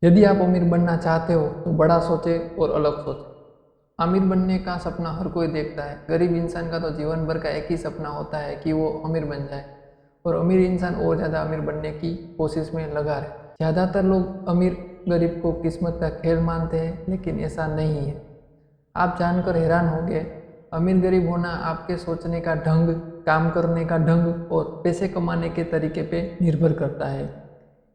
यदि आप अमीर बनना चाहते हो तो बड़ा सोचें और अलग सोचें। अमीर बनने का सपना हर कोई देखता है। गरीब इंसान का तो जीवन भर का एक ही सपना होता है कि वो अमीर बन जाए, और अमीर इंसान और ज़्यादा अमीर बनने की कोशिश में लगा रहे। ज़्यादातर लोग अमीर गरीब को किस्मत का खेल मानते हैं, लेकिन ऐसा नहीं है। आप जानकर हैरान होंगे, अमीर गरीब होना आपके सोचने का ढंग, काम करने का ढंग और पैसे कमाने के तरीके पे निर्भर करता है।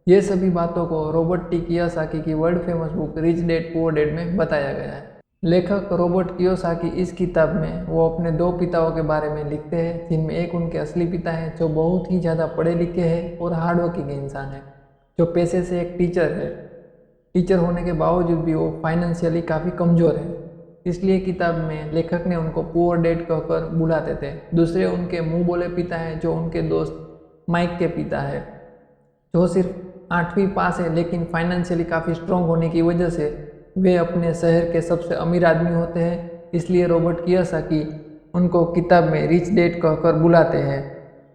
ये सभी बातों को रॉबर्ट टी कियोसाकी की world famous book rich dad poor dad में बताया गया है। लेखक रॉबर्ट कियोसाकी इस किताब में वो अपने दो पिताओं के बारे में लिखते हैं, जिनमें एक उनके असली पिता हैं जो बहुत ही ज़्यादा पढ़े लिखे हैं और हार्डवर्किंग इंसान है, जो पेशे से एक टीचर है। टीचर होने के बावजूद भी वो फाइनेंशियली काफ़ी कमज़ोर है, इसलिए किताब में लेखक ने उनको पुअर डैड कहकर बुलाते थे। दूसरे उनके मुंह बोले पिता हैं, जो उनके दोस्त माइक के पिता है, जो सिर्फ 8वीं पास है, लेकिन फाइनेंशियली काफ़ी स्ट्रॉन्ग होने की वजह से वे अपने शहर के सबसे अमीर आदमी होते हैं। इसलिए रॉबर्ट कियोसाकी उनको किताब में रिच डैड कहकर बुलाते हैं।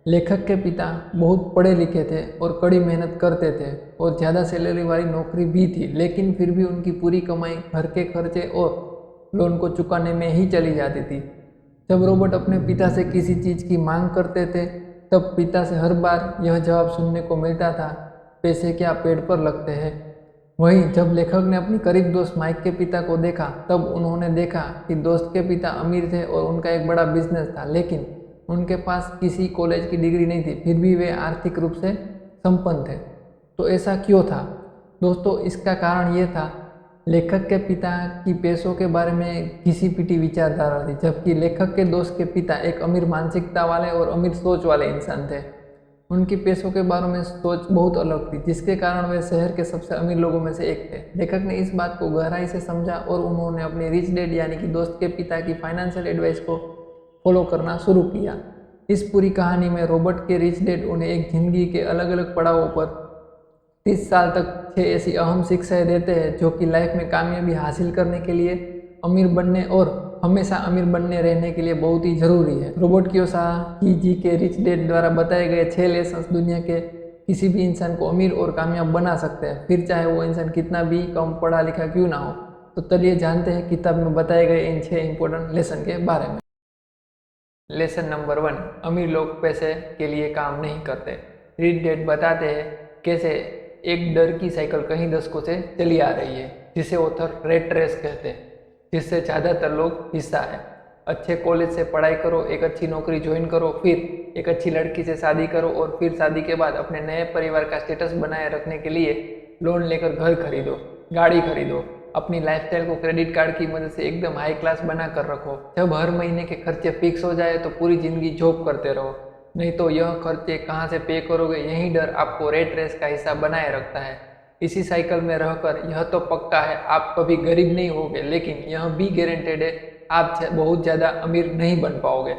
लेखक के पिता बहुत पढ़े लिखे थे और कड़ी मेहनत करते थे और ज़्यादा सैलरी वाली नौकरी भी थी, लेकिन फिर भी उनकी पूरी कमाई घर के खर्चे और लोन को चुकाने में ही चली जाती थी। जब रॉबर्ट अपने पिता से किसी चीज़ की मांग करते थे, तब पिता से हर बार यह जवाब सुनने को मिलता था, पैसे क्या पेड़ पर लगते हैं। वहीं जब लेखक ने अपनी करीब दोस्त माइक के पिता को देखा, तब उन्होंने देखा कि दोस्त के पिता अमीर थे और उनका एक बड़ा बिजनेस था, लेकिन उनके पास किसी कॉलेज की डिग्री नहीं थी, फिर भी वे आर्थिक रूप से संपन्न थे। तो ऐसा क्यों था दोस्तों? इसका कारण ये था, लेखक के पिता की पैसों के बारे में घिसी पिटी विचारधारा थी, जबकि लेखक के दोस्त के पिता एक अमीर मानसिकता वाले और अमीर सोच वाले इंसान थे। उनकी पैसों के बारे में सोच बहुत अलग थी, जिसके कारण वे शहर के सबसे अमीर लोगों में से एक थे। लेखक ने इस बात को गहराई से समझा और उन्होंने अपने रिच डैड यानी कि दोस्त के पिता की फाइनेंशियल एडवाइस को फॉलो करना शुरू किया। इस पूरी कहानी में रॉबर्ट के रिच डैड उन्हें एक जिंदगी के अलग अलग पड़ावों पर 30 साल तक 6 ऐसी अहम शिक्षाएं देते हैं, जो कि लाइफ में कामयाबी हासिल करने के लिए, अमीर बनने और हमेशा अमीर बनने रहने के लिए बहुत ही ज़रूरी है। रॉबर्ट कियोसाकी जी के रिच डैड द्वारा बताए गए 6 लेसन्स दुनिया के किसी भी इंसान को अमीर और कामयाब बना सकते हैं, फिर चाहे वो इंसान कितना भी कम पढ़ा लिखा क्यों ना हो। तो चलिए जानते हैं किताब में बताए गए इन 6 इंपॉर्टेंट लेसन के बारे में। लेसन नंबर 1, अमीर लोग पैसे के लिए काम नहीं करते। रिच डैड बताते हैं कैसे एक डर की साइकिल कई दशकों से चली आ रही है, जिसे ऑथर रेट रेस कहते हैं, जिससे ज़्यादातर लोग हिस्सा है। अच्छे कॉलेज से पढ़ाई करो, एक अच्छी नौकरी ज्वाइन करो, फिर एक अच्छी लड़की से शादी करो और फिर शादी के बाद अपने नए परिवार का स्टेटस बनाए रखने के लिए लोन लेकर घर खरीदो, गाड़ी खरीदो, अपनी लाइफस्टाइल को क्रेडिट कार्ड की मदद से एकदम हाई क्लास बना कर रखो। जब हर महीने के खर्चे फिक्स हो जाए तो पूरी ज़िंदगी जॉब करते रहो, नहीं तो यह खर्चे कहाँ से पे करोगे, यही डर आपको रेट रेस का हिस्सा बनाए रखता है। इसी साइकिल में रहकर यह तो पक्का है आप कभी गरीब नहीं होगे, लेकिन यह भी गारंटेड है आप बहुत ज़्यादा अमीर नहीं बन पाओगे,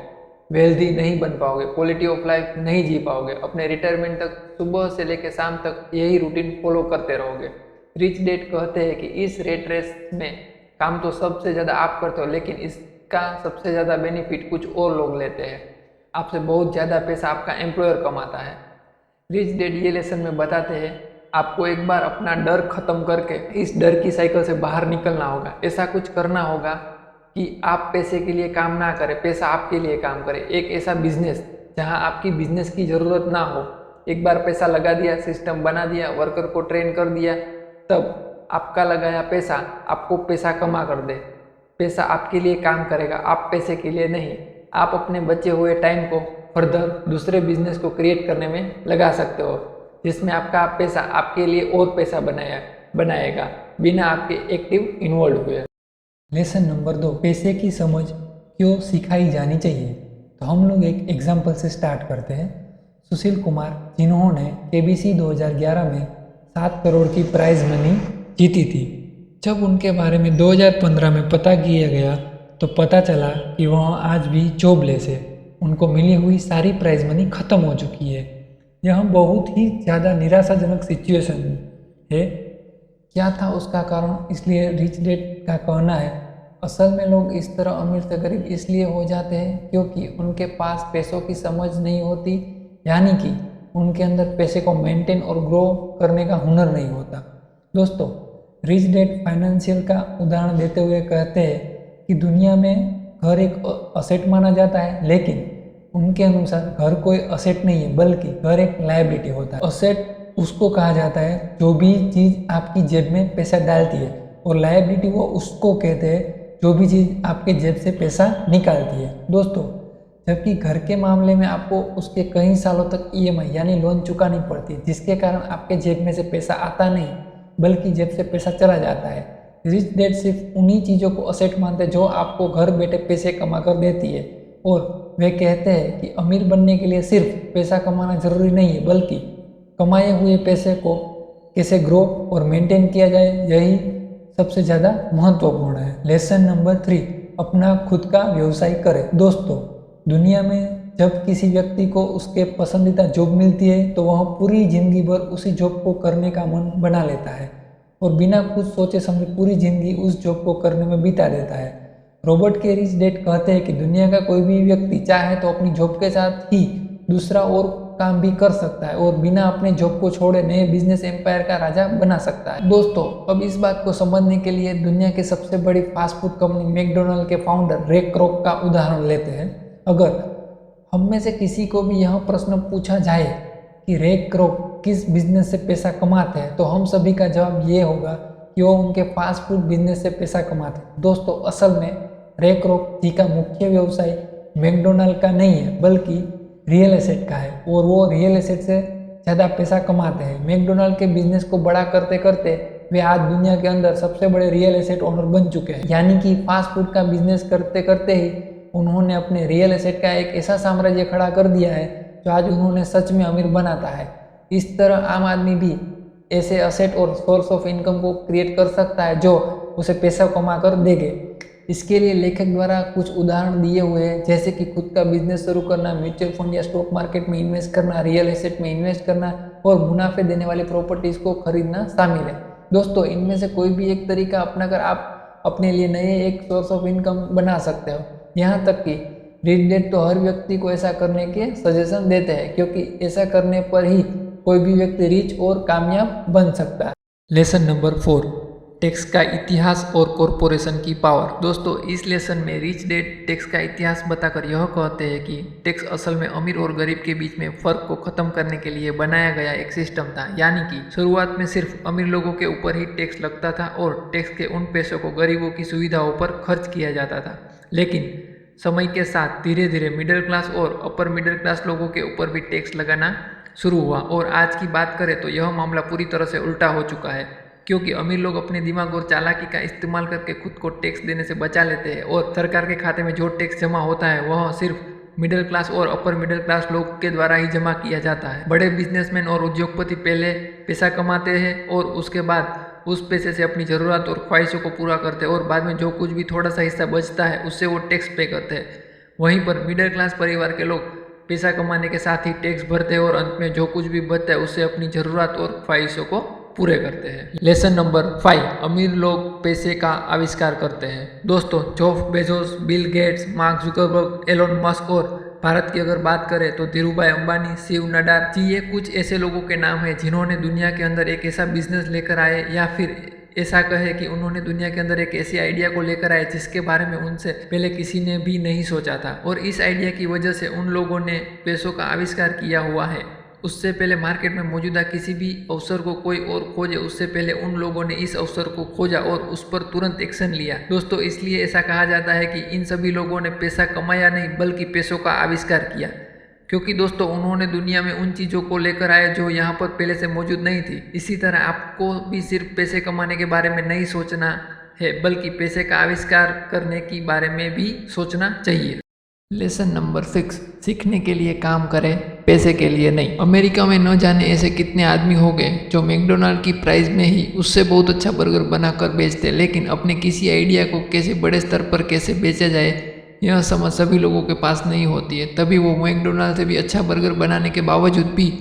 वेल्दी नहीं बन पाओगे, क्वालिटी ऑफ लाइफ नहीं जी पाओगे। अपने रिटायरमेंट तक सुबह से लेकर शाम तक यही रूटीन फॉलो करते रहोगे। रिच डैड कहते हैं कि इस रेट रेस में काम तो सबसे ज़्यादा आप करते हो, लेकिन इसका सबसे ज़्यादा बेनिफिट कुछ और लोग लेते हैं। आपसे बहुत ज़्यादा पैसा आपका एम्प्लॉयर कमाता है। रिच डैड ये लेसन में बताते हैं आपको एक बार अपना डर खत्म करके इस डर की साइकिल से बाहर निकलना होगा। ऐसा कुछ करना होगा कि आप पैसे के लिए काम ना करें, पैसा आपके लिए काम करे। एक ऐसा बिजनेस जहां आपकी बिजनेस की ज़रूरत ना हो। एक बार पैसा लगा दिया, सिस्टम बना दिया, वर्कर को ट्रेन कर दिया, तब आपका लगाया पैसा आपको पैसा कमा कर दे। पैसा आपके लिए काम करेगा, आप पैसे के लिए नहीं। आप अपने बचे हुए टाइम को फर्दर दूसरे बिजनेस को क्रिएट करने में लगा सकते हो, जिसमें आपका पैसा आपके लिए और पैसा बनाएगा बिना आपके एक्टिव इन्वॉल्व हुए। लेसन नंबर 2, पैसे की समझ क्यों सिखाई जानी चाहिए। तो हम लोग एक एग्जाम्पल से स्टार्ट करते हैं। सुशील कुमार, जिन्होंने केबीसी 2011 में 7 करोड़ की प्राइज मनी जीती थी, जब उनके बारे में 2015 में पता किया गया तो पता चला कि वह आज भी जॉबलेस है। उनको मिली हुई सारी प्राइज मनी खत्म हो चुकी है। यह बहुत ही ज़्यादा निराशाजनक सिचुएशन है। क्या था उसका कारण? इसलिए रिच डैड का कहना है असल में लोग इस तरह अमीर से गरीब इसलिए हो जाते हैं क्योंकि उनके पास पैसों की समझ नहीं होती, यानी कि उनके अंदर पैसे को मेंटेन और ग्रो करने का हुनर नहीं होता। दोस्तों, रिच डैड फाइनेंशियल का उदाहरण देते हुए कहते हैं कि दुनिया में घर एक असेट माना जाता है, लेकिन उनके अनुसार घर कोई असेट नहीं है, बल्कि घर एक लायबिलिटी होता है। असेट उसको कहा जाता है जो भी चीज़ आपकी जेब में पैसा डालती है, और लायबिलिटी वो उसको कहते हैं जो भी चीज़ आपके जेब से पैसा निकालती है। दोस्तों, जबकि घर के मामले में आपको उसके कई सालों तक EMI यानी लोन चुकानी पड़ती है, जिसके कारण आपके जेब में से पैसा आता नहीं बल्कि जेब से पैसा चला जाता है। रिच डैड सिर्फ उन्हीं चीज़ों को असेट मानते हैं जो आपको घर बैठे पैसे कमा कर देती है, और वे कहते हैं कि अमीर बनने के लिए सिर्फ पैसा कमाना जरूरी नहीं है, बल्कि कमाए हुए पैसे को कैसे ग्रो और मेंटेन किया जाए, यही सबसे ज़्यादा महत्वपूर्ण है। लेसन नंबर 3, अपना खुद का व्यवसाय करें। दोस्तों, दुनिया में जब किसी व्यक्ति को उसके पसंदीदा जॉब मिलती है तो वह पूरी जिंदगी भर उसी जॉब को करने का मन बना लेता है और बिना कुछ सोचे समझे पूरी जिंदगी उस जॉब को करने में बिता देता है। रॉबर्ट के रिच डैड कहते हैं कि दुनिया का कोई भी व्यक्ति चाहे तो अपनी जॉब के साथ ही दूसरा और काम भी कर सकता है और बिना अपने जॉब को छोड़े नए बिजनेस एम्पायर का राजा बना सकता है। दोस्तों, अब इस बात को समझने के लिए दुनिया की सबसे बड़ी फास्ट फूड कंपनी मैकडोनल्ड के फाउंडर रे क्रॉक का उदाहरण लेते हैं। अगर हम में से किसी को भी यह प्रश्न पूछा जाए कि रे क्रॉक किस बिजनेस से पैसा कमाते हैं, तो हम सभी का जवाब ये होगा कि वो उनके फास्ट फूड बिजनेस से पैसा कमाते हैं। दोस्तों, असल में रे क्रॉक जी का मुख्य व्यवसाय मैकडोनल्ड का नहीं है, बल्कि रियल एस्टेट का है, और वो रियल एस्टेट से ज़्यादा पैसा कमाते हैं। मैकडोनल्ड के बिजनेस को बड़ा करते करते वे आज दुनिया के अंदर सबसे बड़े रियल एस्टेट ओनर बन चुके हैं। यानी कि फास्ट फूड का बिजनेस करते करते ही उन्होंने अपने रियल एस्टेट का एक ऐसा साम्राज्य खड़ा कर दिया है जो आज उन्होंने सच में अमीर बनाता है। इस तरह आम आदमी भी ऐसे एसेट और सोर्स ऑफ इनकम को क्रिएट कर सकता है जो उसे पैसा कमा कर देंगे। इसके लिए लेखक द्वारा कुछ उदाहरण दिए हुए हैं, जैसे कि खुद का बिजनेस शुरू करना, म्यूचुअल फंड या स्टॉक मार्केट में इन्वेस्ट करना, रियल एस्टेट में इन्वेस्ट करना और मुनाफे देने वाली प्रॉपर्टीज को खरीदना शामिल है। दोस्तों, इनमें से कोई भी एक तरीका अपनाकर आप अपने लिए नए एक सोर्स ऑफ इनकम बना सकते हो। यहाँ तक कि रिच डैड तो हर व्यक्ति को ऐसा करने के सजेशन देते हैं, क्योंकि ऐसा करने पर ही कोई भी व्यक्ति रिच और कामयाब बन सकता है। लेसन नंबर 4, टैक्स का इतिहास और कॉरपोरेशन की पावर। दोस्तों, इस लेसन में रिच डैड टैक्स का इतिहास बताकर यह कहते हैं कि टैक्स असल में अमीर और गरीब के बीच में फर्क को खत्म करने के लिए बनाया गया एक सिस्टम था। यानी कि शुरुआत में सिर्फ अमीर लोगों के ऊपर ही टैक्स लगता था और टैक्स के उन पैसों को गरीबों की सुविधाओं पर खर्च किया जाता था। लेकिन समय के साथ धीरे धीरे मिडिल क्लास और अपर मिडिल क्लास लोगों के ऊपर भी टैक्स लगाना शुरू हुआ, और आज की बात करें तो यह मामला पूरी तरह से उल्टा हो चुका है, क्योंकि अमीर लोग अपने दिमाग और चालाकी का इस्तेमाल करके खुद को टैक्स देने से बचा लेते हैं और सरकार के खाते में जो टैक्स जमा होता है वह सिर्फ मिडिल क्लास और अपर मिडिल क्लास लोग के द्वारा ही जमा किया जाता है। बड़े बिजनेसमैन और उद्योगपति पहले पैसा कमाते हैं और उसके बाद उस पैसे से अपनी ज़रूरत और ख्वाहिशों को पूरा करते हैं, और बाद में जो कुछ भी थोड़ा सा हिस्सा बचता है उससे वो टैक्स पे करते हैं। वहीं पर मिडिल क्लास परिवार के लोग पैसा कमाने के साथ ही टैक्स भरते हैं और अंत में जो कुछ भी बचता है उससे अपनी ज़रूरत और ख्वाहिशों को पूरे करते हैं। लेसन नंबर 5, अमीर लोग पैसे का आविष्कार करते हैं। दोस्तों, Jeff Bezos, Bill Gates, Mark Zuckerberg, Elon Musk और भारत की अगर बात करें तो धीरूभाई अंबानी, शिव नडार जी, ये कुछ ऐसे लोगों के नाम हैं जिन्होंने दुनिया के अंदर एक ऐसा बिजनेस लेकर आए, या फिर ऐसा कहे कि उन्होंने दुनिया के अंदर एक ऐसी आइडिया को लेकर आए जिसके बारे में उनसे पहले किसी ने भी नहीं सोचा था, और इस आइडिया की वजह से उन लोगों ने पैसों का आविष्कार किया हुआ है। उससे पहले मार्केट में मौजूदा किसी भी अवसर को कोई और खोजे, उससे पहले उन लोगों ने इस अवसर को खोजा और उस पर तुरंत एक्शन लिया। दोस्तों, इसलिए ऐसा कहा जाता है कि इन सभी लोगों ने पैसा कमाया नहीं बल्कि पैसों का आविष्कार किया, क्योंकि दोस्तों उन्होंने दुनिया में उन चीज़ों को लेकर आए जो यहाँ पर पहले से मौजूद नहीं थी। इसी तरह आपको भी सिर्फ पैसे कमाने के बारे में नहीं सोचना है, बल्कि पैसे का आविष्कार करने के बारे में भी सोचना चाहिए। लेसन नंबर 6, सीखने के लिए काम करें, पैसे के लिए नहीं। अमेरिका में न जाने ऐसे कितने आदमी हो गए जो मैकडोनल्ड की प्राइस में ही उससे बहुत अच्छा बर्गर बनाकर बेचते, लेकिन अपने किसी आइडिया को कैसे बड़े स्तर पर कैसे बेचा जाए यह समझ सभी लोगों के पास नहीं होती है। तभी वो मैकडोनल्ड से भी अच्छा बर्गर बनाने के बावजूद भी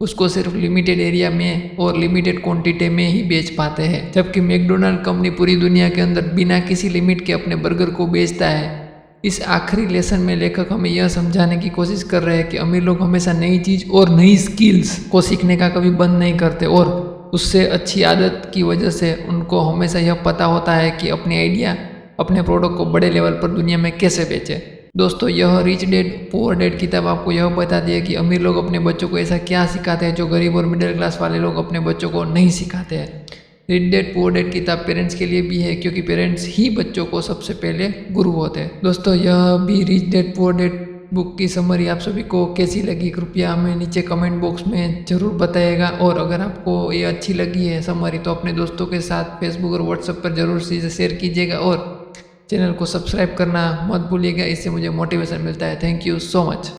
उसको सिर्फ लिमिटेड एरिया में और लिमिटेड क्वांटिटी में ही बेच पाते हैं, जबकि मैकडोनल्ड कंपनी पूरी दुनिया के अंदर बिना किसी लिमिट के अपने बर्गर को बेचता है। इस आखिरी लेसन में लेखक हमें यह समझाने की कोशिश कर रहे हैं कि अमीर लोग हमेशा नई चीज़ और नई स्किल्स को सीखने का कभी बंद नहीं करते और उससे अच्छी आदत की वजह से उनको हमेशा यह पता होता है कि अपनी आइडिया, अपने प्रोडक्ट को बड़े लेवल पर दुनिया में कैसे बेचें। दोस्तों, यह रिच डैड पुअर डैड किताब आपको यह बताती है कि अमीर लोग अपने बच्चों को ऐसा क्या सिखाते हैं जो गरीब और मिडिल क्लास वाले लोग अपने बच्चों को नहीं सिखाते हैं। रिच डैड पुअर डैड किताब पेरेंट्स के लिए भी है, क्योंकि पेरेंट्स ही बच्चों को सबसे पहले गुरु होते हैं। दोस्तों, यह भी rich dad poor dad book की समरी आप सभी को कैसी लगी, कृपया हमें नीचे कमेंट बॉक्स में ज़रूर बताइएगा। और अगर आपको ये अच्छी लगी है समरी तो अपने दोस्तों के साथ फेसबुक और व्हाट्सएप पर ज़रूर से शेयर कीजिएगा और चैनल को सब्सक्राइब करना मत भूलिएगा, इससे मुझे मोटिवेशन मिलता है। Thank you so much.